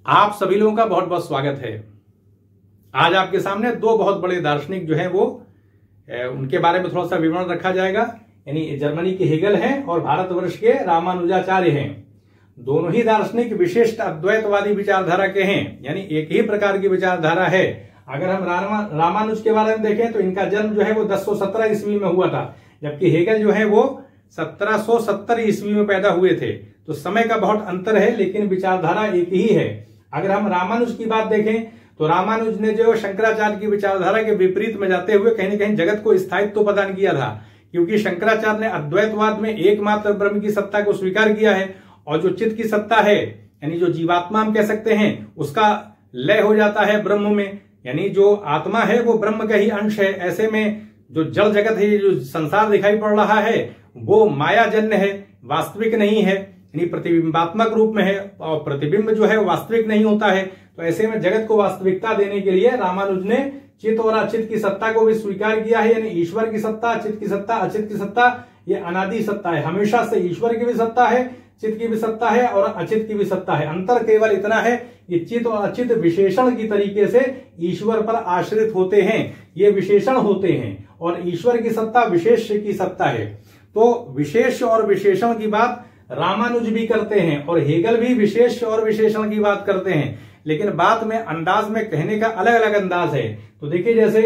आप सभी लोगों का बहुत बहुत स्वागत है। आज आपके सामने दो बहुत बड़े दार्शनिक जो हैं वो उनके बारे में थोड़ा सा विवरण रखा जाएगा। यानी जर्मनी के हेगल हैं और भारतवर्ष के रामानुजाचार्य हैं। दोनों ही दार्शनिक विशिष्ट अद्वैतवादी विचारधारा के हैं, यानी एक ही प्रकार की विचारधारा है। अगर हम रामानुज के बारे में देखें तो इनका जन्म जो है वो 1017 ईस्वी में हुआ था, जबकि हेगल जो है वो 1770 ईस्वी में पैदा हुए थे। तो समय का बहुत अंतर है, लेकिन विचारधारा एक ही है। अगर हम रामानुज की बात देखें तो रामानुज ने जो शंकराचार्य की विचारधारा के विपरीत में जाते हुए कहीं न कहीं जगत को स्थायित्व प्रदान किया था, क्योंकि शंकराचार्य ने अद्वैतवाद में एकमात्र ब्रह्म की सत्ता को स्वीकार किया है और जो चित्त की सत्ता है, यानी जो जीवात्मा हम कह सकते हैं, उसका लय हो जाता है ब्रह्म में। यानी जो आत्मा है वो ब्रह्म का ही अंश है। ऐसे में जो जल जगत है, जो संसार दिखाई पड़ रहा है, वो मायाजन्य है, वास्तविक नहीं है, यानी प्रतिबिंबात्मक रूप में है और प्रतिबिंब जो है वास्तविक नहीं होता है। तो ऐसे में जगत को वास्तविकता देने के लिए रामानुज ने चित्त और अचित की सत्ता को भी स्वीकार किया है। यानी ईश्वर की सत्ता, चित्त की सत्ता, अचित की सत्ता, ये अनादि सत्ता है। हमेशा से ईश्वर की भी सत्ता है, चित्त की भी सत्ता है और अचित की भी सत्ता है। अंतर केवल इतना है कि चित्त और अचित विशेषण की तरीके से ईश्वर पर आश्रित होते हैं, ये विशेषण होते हैं, और ईश्वर की सत्ता विशेष की सत्ता है। तो विशेष और विशेषण की बात रामानुज भी करते हैं और हेगल भी विशेष और विशेषण की बात करते हैं, लेकिन बात में अंदाज में कहने का अलग अलग अंदाज है। तो देखिए, जैसे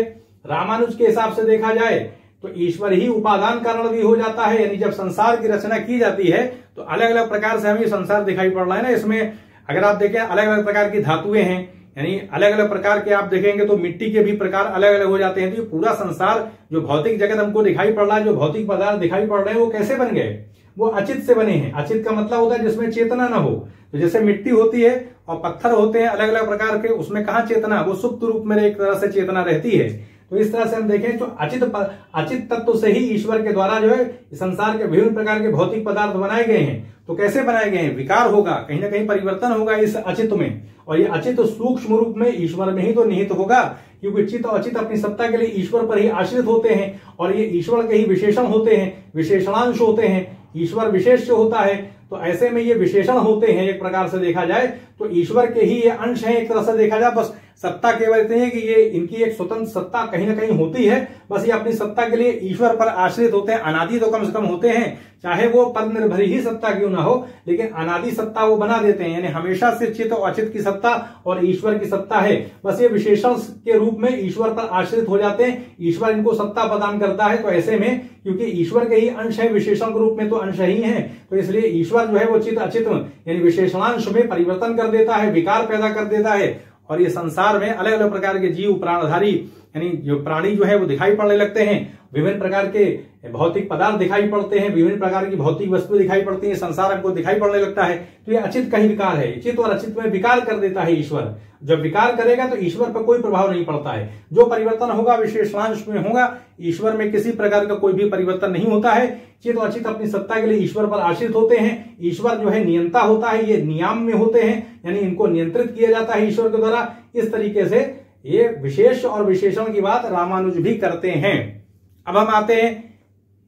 रामानुज के हिसाब से देखा जाए तो ईश्वर ही उपादान कारण भी हो जाता है। यानी जब संसार की रचना की जाती है तो अलग अलग प्रकार से हमें संसार दिखाई पड़ रहा है ना। इसमें अगर आप देखें अलग अलग प्रकार की धातुएं हैं, यानी अलग अलग प्रकार के आप देखेंगे तो मिट्टी के भी प्रकार अलग अलग हो जाते हैं। तो ये पूरा संसार, जो भौतिक जगत हमको दिखाई पड़ रहा है, जो भौतिक पदार्थ दिखाई पड़ रहे हैं, वो कैसे बन गए? वो अचित से बने हैं। अचित का मतलब होता है जिसमें चेतना ना हो। तो जैसे मिट्टी होती है और पत्थर होते हैं अलग अलग प्रकार के, उसमें कहाँ चेतना? वो सुप्त रूप में एक तरह से चेतना रहती है। तो इस तरह से हम देखें तो अचित तत्व से ही ईश्वर के द्वारा जो है संसार के विभिन्न प्रकार के भौतिक पदार्थ बनाए गए हैं। तो कैसे बनाए गए हैं? विकार होगा, कहीं ना कहीं परिवर्तन होगा इस अचित में, और ये अचित सूक्ष्म रूप में ईश्वर में ही तो निहित होगा, क्योंकि चित्त और अचित अपनी सत्ता के लिए ईश्वर पर ही आश्रित होते हैं और ये ईश्वर के ही विशेषण होते हैं, विशेषणांश होते हैं। ईश्वर विशेष होता है, तो ऐसे में ये विशेषण होते हैं। एक प्रकार से देखा जाए तो ईश्वर के ही ये अंश है। एक तरह से देखा जाए, बस सत्ता केवल इतनी है कि ये इनकी एक स्वतंत्र सत्ता कहीं ना कहीं होती है। बस ये अपनी सत्ता के लिए ईश्वर पर आश्रित होते हैं। अनादि तो कम से कम होते हैं, चाहे वो पद निर्भर ही सत्ता क्यों ना हो, लेकिन अनादि सत्ता वो बना देते हैं। यानी हमेशा से चित्त और अचित की सत्ता और ईश्वर की सत्ता है। बस ये विशेषण के रूप में ईश्वर पर आश्रित हो जाते हैं, ईश्वर इनको सत्ता प्रदान करता है। तो ऐसे में क्योंकि ईश्वर के ही अंश है, विशेषण के रूप में तो अंश ही है, तो इसलिए ईश्वर जो है वो चित्त अचित यानी विशेषणांश में परिवर्तन कर देता है, विकार पैदा कर देता है। और ये संसार में अलग अलग प्रकार के जीव, प्राणधारी यानी जो प्राणी जो है वो दिखाई पड़ने लगते हैं। विभिन्न प्रकार के भौतिक पदार्थ दिखाई पड़ते हैं, विभिन्न प्रकार की भौतिक वस्तु दिखाई पड़ती है, संसार हमको दिखाई पड़ने लगता है। तो ये अचित का ही विकार है। चित्त और अचित में विकार कर देता है ईश्वर। जब विकार करेगा तो ईश्वर पर कोई प्रभाव नहीं पड़ता है। जो परिवर्तन होगा विशेषणांश में होगा, ईश्वर में किसी प्रकार का कोई भी परिवर्तन नहीं होता है। चित्त और अचित अपनी सत्ता के लिए ईश्वर पर आश्रित होते हैं। ईश्वर जो है नियंता होता है, ये नियम में होते हैं, यानी इनको नियंत्रित किया जाता है ईश्वर के द्वारा। इस तरीके से ये विशेष और विशेषण की बात रामानुज भी करते हैं। अब हम आते हैं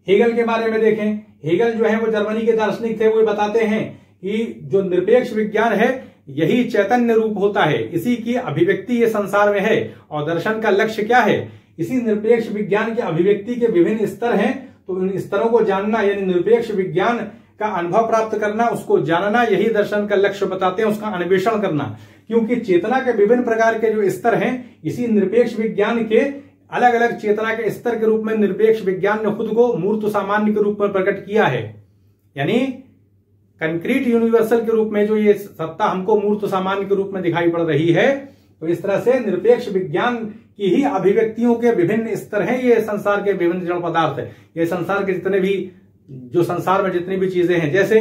हेगल के बारे में। देखें, हेगल जो है वो जर्मनी के दार्शनिक थे। वो बताते हैं कि जो निरपेक्ष विज्ञान है यही चैतन्य रूप होता है, इसी की अभिव्यक्ति ये संसार में है। और दर्शन का लक्ष्य क्या है? इसी निरपेक्ष विज्ञान की अभिव्यक्ति के विभिन्न स्तर हैं, तो इन स्तरों को जानना, यानी निरपेक्ष विज्ञान का अनुभव प्राप्त करना, उसको जानना, यही दर्शन का लक्ष्य बताते हैं, उसका अन्वेषण करना। क्योंकि चेतना के विभिन्न प्रकार के जो स्तर हैं, इसी निरपेक्ष विज्ञान के अलग अलग चेतना के स्तर के रूप में निरपेक्ष विज्ञान ने खुद को मूर्त सामान्य के रूप में प्रकट किया है। यानी कंक्रीट यूनिवर्सल के रूप में जो ये सत्ता हमको मूर्त सामान्य के रूप में दिखाई पड़ रही है, तो इस तरह से निरपेक्ष विज्ञान की ही अभिव्यक्तियों के विभिन्न स्तर हैं। ये संसार के विभिन्न जड़ पदार्थ है, ये संसार के जितने भी, जो संसार में जितनी भी चीजें हैं, जैसे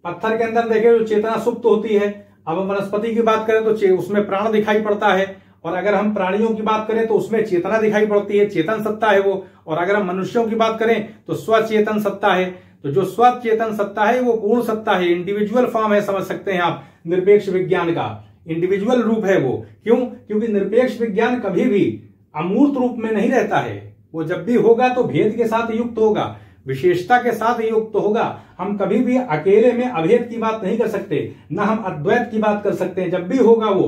पत्थर के अंदर देखें तो चेतना सुप्त होती है। अब हम वनस्पति की बात करें तो उसमें प्राण दिखाई पड़ता है, और अगर हम प्राणियों की बात करें तो उसमें चेतना दिखाई पड़ती है, चेतन सत्ता है वो। और अगर हम मनुष्यों की बात करें तो स्वचेतन सत्ता है। तो जो स्वचेतन सत्ता है वो पूर्ण सत्ता है, इंडिविजुअल फॉर्म है, समझ सकते हैं आप। निरपेक्ष विज्ञान का इंडिविजुअल रूप है वो। क्यों? क्योंकि निरपेक्ष विज्ञान कभी भी अमूर्त रूप में नहीं रहता है। वो जब भी होगा तो भेद के साथ युक्त होगा। विशेषता के साथ युक्त होगा। हम कभी भी अकेले में अभेद की बात नहीं कर सकते, ना हम अद्वैत की बात कर सकते हैं। जब भी होगा वो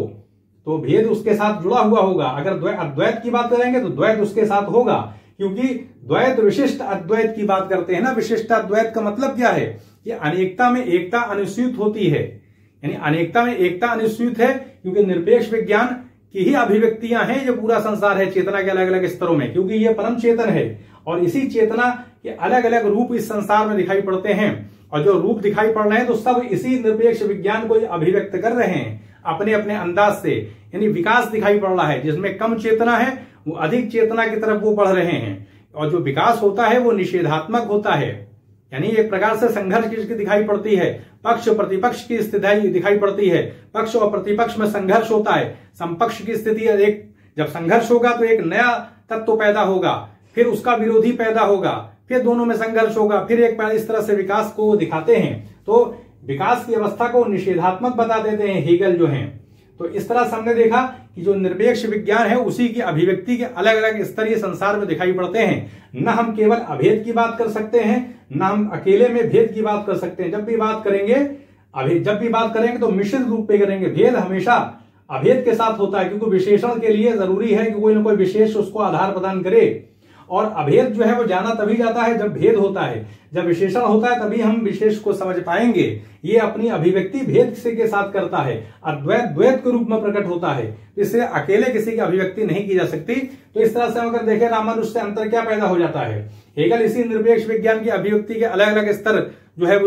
तो भेद उसके साथ जुड़ा हुआ होगा। अगर अद्वैत की बात करेंगे तो द्वैत उसके साथ होगा, क्योंकि द्वैत विशिष्ट अद्वैत की बात करते हैं ना। विशिष्ट अद्वैत का मतलब क्या है कि अनेकता में एकता अनुस्यूत होती है, यानी अनेकता में एकता अनुस्यूत है, क्योंकि निरपेक्ष विज्ञान की ही अभिव्यक्तियां हैं। जो पूरा संसार है चेतना के अलग अलग स्तरों में, क्योंकि ये परम चेतन है और इसी चेतना के अलग अलग रूप इस संसार में दिखाई पड़ते हैं। और जो रूप दिखाई पड़ रहे हैं तो सब इसी निरपेक्ष विज्ञान को अभिव्यक्त कर रहे हैं अपने अपने अंदाज से। यानी विकास दिखाई पड़ रहा है, जिसमें कम चेतना है वो अधिक चेतना की तरफ वो बढ़ रहे हैं, और जो विकास होता है वो निषेधात्मक होता है। यानी एक प्रकार से संघर्ष की दिखाई पड़ती है, पक्ष प्रतिपक्ष की स्थिति दिखाई पड़ती है, पक्ष और प्रतिपक्ष में संघर्ष होता है। समपक्ष की स्थिति, एक जब संघर्ष होगा तो एक नया तत्व पैदा होगा, फिर उसका विरोधी पैदा होगा, फिर दोनों में संघर्ष होगा, फिर एक इस तरह से विकास को दिखाते हैं। तो विकास की अवस्था को निषेधात्मक बता देते हैं हेगल जो हैं। तो इस तरह से हमने देखा कि जो निरपेक्ष विज्ञान है उसी की अभिव्यक्ति के अलग अलग स्तरीय संसार में दिखाई पड़ते हैं। न हम केवल अभेद की बात कर सकते हैं, न हम अकेले में भेद की बात कर सकते हैं। जब भी बात करेंगे तो मिश्रित रूप में करेंगे। भेद हमेशा अभेद के साथ होता है, क्योंकि विशेषण के लिए जरूरी है कि कोई ना कोई विशेष उसको आधार प्रदान करे। और अभेद जो है वो जाना तभी जाता है जब भेद होता है, जब विशेषण होता है तभी हम विशेष को समझ पाएंगे। ये अपनी अभिव्यक्ति भेद से के साथ करता है, अद्वैत द्वैत के रूप में प्रकट होता है, इसलिए अकेले किसी की अभिव्यक्ति नहीं की जा सकती। तो इस तरह से अगर देखें रामानुज से अंतर क्या पैदा हो जाता है। हेगल इसी निरपेक्ष विज्ञान की अभिव्यक्ति के अलग अलग स्तर जो है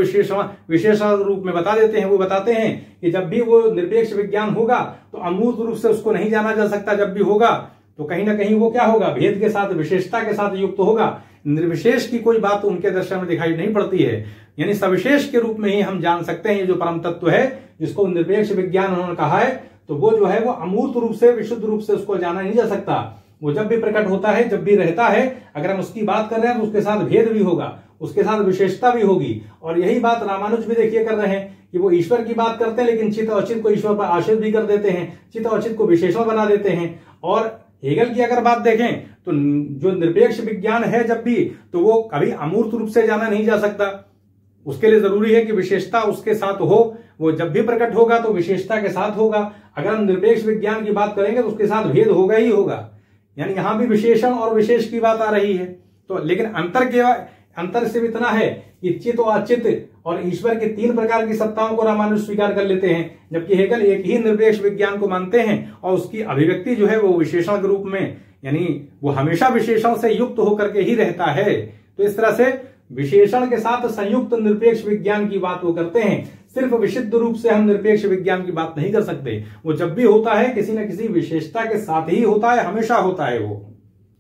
विशेषण रूप में बता देते हैं। वो बताते हैं कि जब भी वो निरपेक्ष विज्ञान होगा तो अमूर्त रूप से उसको नहीं जाना जा सकता। जब भी होगा तो कहीं ना कहीं वो क्या होगा, भेद के साथ विशेषता के साथ युक्त होगा। निर्विशेष की कोई बात उनके दर्शन में दिखाई नहीं पड़ती है, यानी सविशेष के रूप में ही हम जान सकते हैं। ये जो परम तत्व है जिसको निरपेक्ष विज्ञान उन्होंने कहा है, तो वो जो है वो अमूर्त रूप से विशुद्ध रूप से उसको जाना नहीं जा सकता। वो जब भी प्रकट होता है, जब भी रहता है, अगर हम उसकी बात कर रहे हैं तो उसके साथ भेद भी होगा, उसके साथ विशेषता भी होगी। और यही बात रामानुज भी देखिए कर रहे हैं कि वो ईश्वर की बात करते हैं, लेकिन चित्त और चित्त को ईश्वर पर आश्रित भी कर देते हैं, चित्त और चित्त को विशेषण बना देते हैं। और हेगल की अगर बात देखें तो जो निरपेक्ष विज्ञान है जब भी, तो वो कभी अमूर्त रूप से जाना नहीं जा सकता। उसके लिए जरूरी है कि विशेषता उसके साथ हो। वो जब भी प्रकट होगा तो विशेषता के साथ होगा। अगर हम निरपेक्ष विज्ञान की बात करेंगे तो उसके साथ भेद होगा ही होगा। यानी यहां भी विशेषण और विशेष की बात आ रही है। तो लेकिन अंतर सिर्फ इतना है कि चित्त और अचित्त और ईश्वर की तीन प्रकार की सत्ताओं को रामानुज स्वीकार कर लेते हैं, जबकि हेगल एक ही निरपेक्ष विज्ञान को मानते हैं और उसकी अभिव्यक्ति जो है वो विशेषण के रूप में, यानी वो हमेशा विशेषण से युक्त होकर के ही रहता है। तो इस तरह से विशेषण के साथ संयुक्त निरपेक्ष विज्ञान की बात वो करते हैं। सिर्फ विशुद्ध रूप से हम निरपेक्ष विज्ञान की बात नहीं कर सकते। वो जब भी होता है किसी न किसी विशेषता के साथ ही होता है, हमेशा होता है वो।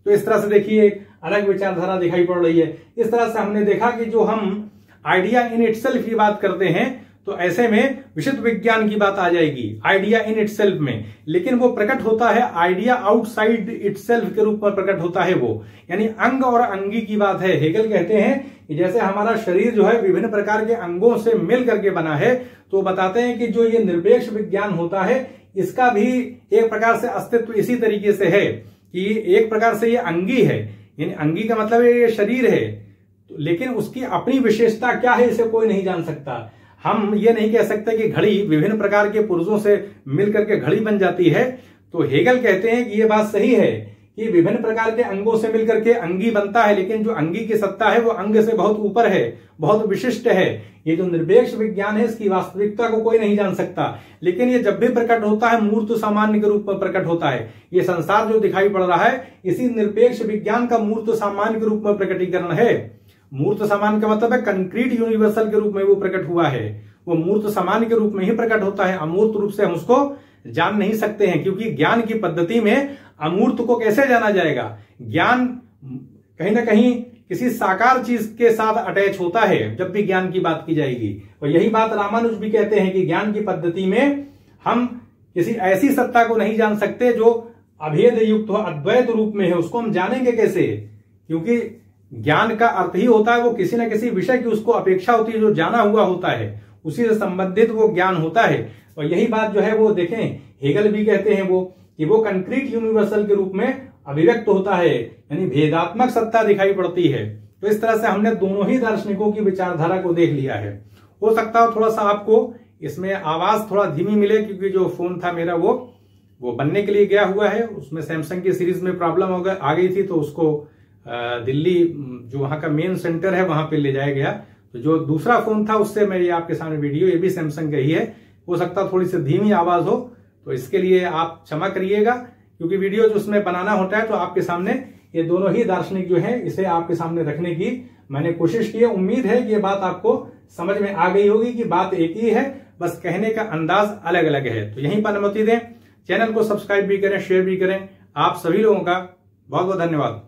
तो इस तरह से देखिए एक अलग विचारधारा दिखाई पड़ रही है। इस तरह से हमने देखा कि जो हम आइडिया इन इटसेल्फ की बात करते हैं तो ऐसे में विशुद्ध विज्ञान की बात आ जाएगी आइडिया इन इटसेल्फ में, लेकिन वो प्रकट होता है आइडिया आउटसाइड इटसेल्फ के रूप में प्रकट होता है वो, यानी अंग और अंगी की बात है। हेगल कहते हैं कि जैसे हमारा शरीर जो है विभिन्न प्रकार के अंगों से मिल करके बना है, तो बताते हैं कि जो ये निरपेक्ष विज्ञान होता है इसका भी एक प्रकार से अस्तित्व इसी तरीके से है कि एक प्रकार से ये अंगी है, यानी अंगी का मतलब ये शरीर है, लेकिन उसकी अपनी विशेषता क्या है इसे कोई नहीं जान सकता। हम ये नहीं कह सकते कि घड़ी विभिन्न प्रकार के पुर्जों से मिलकर के घड़ी बन जाती है। तो हेगल कहते हैं कि ये बात सही है कि विभिन्न प्रकार के अंगों से मिलकर के अंगी बनता है, लेकिन जो अंगी की सत्ता है वो अंग से बहुत ऊपर है, बहुत विशिष्ट है। ये जो निरपेक्ष विज्ञान है इसकी वास्तविकता को कोई नहीं जान सकता, लेकिन ये जब भी प्रकट होता है मूर्त सामान्य के रूप में प्रकट होता है। ये संसार जो दिखाई पड़ रहा है इसी निरपेक्ष विज्ञान का मूर्त सामान्य के रूप में प्रकटीकरण है। मूर्त सामान्य का मतलब है कंक्रीट यूनिवर्सल के रूप में वो प्रकट हुआ है। वो मूर्त सामान्य के रूप में ही प्रकट होता है, अमूर्त रूप से हम उसको जान नहीं सकते हैं, क्योंकि ज्ञान की पद्धति में अमूर्त को कैसे जाना जाएगा। ज्ञान कहीं ना कहीं किसी साकार चीज के साथ अटैच होता है जब भी ज्ञान की बात की जाएगी। और यही बात रामानुज भी कहते हैं कि ज्ञान की पद्धति में हम किसी ऐसी सत्ता को नहीं जान सकते जो अभेद युक्त हो, अद्वैत रूप में है। उसको हम जानेंगे कैसे, क्योंकि ज्ञान का अर्थ ही होता है वो किसी न किसी विषय की उसको अपेक्षा होती है, जो जाना हुआ होता है उसी से संबंधित वो ज्ञान होता है। और यही बात जो है वो देखें हेगल भी कहते हैं वो कि वो कंक्रीट यूनिवर्सल के रूप में अभिव्यक्त होता है, यानी भेदात्मक सत्ता दिखाई पड़ती है। तो इस तरह से हमने दोनों ही दार्शनिकों की विचारधारा को देख लिया है। हो सकता है थोड़ा सा आपको इसमें आवाज थोड़ा धीमी मिले, क्योंकि जो फोन था मेरा वो बनने के लिए गया हुआ है, उसमें सैमसंग की सीरीज में प्रॉब्लम आ गई थी, तो उसको दिल्ली जो वहां का मेन सेंटर है वहां पे ले जाया गया। तो जो दूसरा फोन था उससे मैं ये आपके सामने वीडियो, ये भी सैमसंग का ही है, हो सकता है थोड़ी सी धीमी आवाज हो, तो इसके लिए आप क्षमा करिएगा, क्योंकि वीडियो जो उसमें बनाना होता है तो आपके सामने ये दोनों ही दार्शनिक जो है इसे आपके सामने रखने की मैंने कोशिश की है। उम्मीद है कि ये बात आपको समझ में आ गई होगी कि बात एक ही है, बस कहने का अंदाज अलग अलग है। तो यहीं पर अनुमति दें, चैनल को सब्सक्राइब भी करें, शेयर भी करें। आप सभी लोगों का बहुत बहुत धन्यवाद।